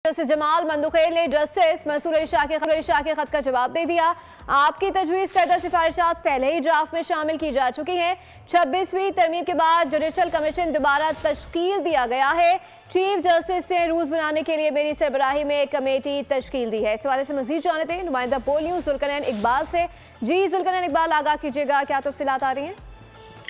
Justice Jamal Mandokhail ने justice Mansoor Shah के खत का जवाब दे दिया। आपकी तजवीज़ करदा सिफारिशात पहले ही ड्राफ्ट में शामिल की जा चुकी हैं। 26वीं तरमीम के बाद जुडिशल कमीशन दोबारा तश्कील दिया गया है। चीफ जस्टिस से रूल्स बनाने के लिए मेरी सरबराही में एक कमेटी तश्कील दी है। इस हवाले से मजीद जानते हैं नुमाइंदा पोल न्यूज़ जुल्करनैन इकबाल से। जी जुल्करनैन इकबाल, आगाह कीजिएगा, क्या तफसीलात आ रही हैं?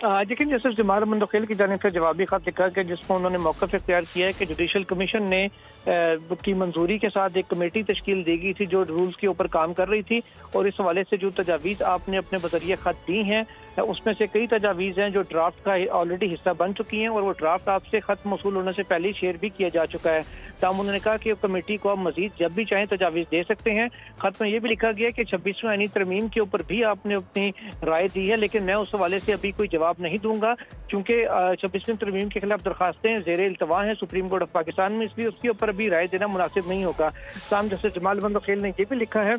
लेकिन जस्टिस जमाल मंदुखेल की जानिब से जवाबी खत लिखा कि जिसमें उन्होंने मौक़िफ़ इख्तियार किया है कि जुडिशल कमीशन ने की मंजूरी के साथ एक कमेटी तश्कील दी गई थी जो रूल्स के ऊपर काम कर रही थी, और इस हवाले से जो तजावीज़ आपने अपने बज़रिए खत दी हैं उसमें से कई तजावीज़ हैं जो ड्राफ्ट का ऑलरेडी हिस्सा बन चुकी हैं और वो ड्राफ्ट आपसे खत मौसूल होने से पहले ही शेयर भी किया जा चुका है। तब उन्होंने कहा कि कमेटी को आप मजीद जब भी चाहें तजावीज़ दे सकते हैं। खत में ये भी लिखा गया कि 26वीं आईनी तरमीम के ऊपर भी आपने अपनी राय दी है, लेकिन मैं उस हवाले से अभी कोई जवाब नहीं दूंगा क्योंकि 26वीं तरमीम के खिलाफ दरखास्तें ज़ेर इल्तवा हैं सुप्रीम कोर्ट ऑफ पाकिस्तान में, इसलिए उसके ऊपर अभी राय देना मुनासिब नहीं होगा। साम जस्टिस जमाल मंदुखेल ने ये भी लिखा है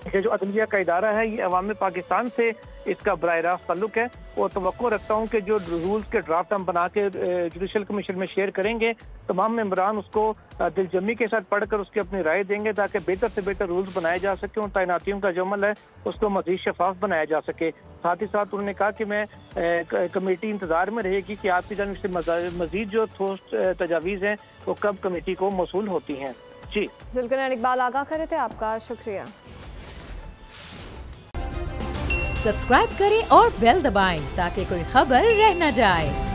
कि जो अदलिया का इदारा है ये अवाम पाकिस्तान से इसका बराह रास्त ताल्लुक है, और तवक्को रखता हूँ कि जो रूल्स के ड्राफ्ट हम बना के जुडिशल कमीशन में शेयर करेंगे तमाम मेंबरान उसको दिलजमी के साथ पढ़कर उसकी अपनी राय देंगे ताकि बेहतर से बेहतर रूल्स बनाए जा सके और तैनातियों का जो अमल है उसको मजीद शफाफ बनाया जा सके। साथ ही साथ उन्होंने कहा कि मैं कमेटी इंतजार में रहेगी कि आपकी जानिब से मजीद जो ठोस तजावीज़ हैं वो कब कमेटी को मौसूल होती हैं। जी जुल्करनैन इकबाल आगाह कर रहे थे, आपका शुक्रिया। सब्सक्राइब करें और बेल दबाएं ताकि कोई खबर रह न जाए।